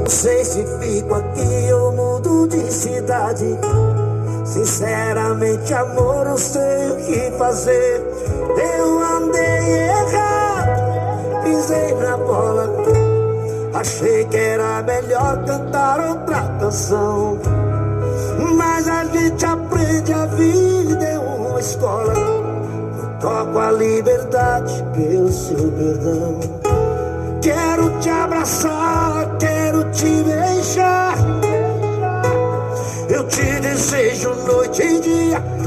sei se fico aqui ou mudo de cidade. Sinceramente, amor, não sei o que fazer. Eu andei errado, pisei na bola. Achei que era melhor cantar outra canção. Mas a gente aprende, a vida é uma escola. Eu toco a liberdade pelo seu perdão. Quero te abraçar, quero te beijar. Eu te desejo noite e dia.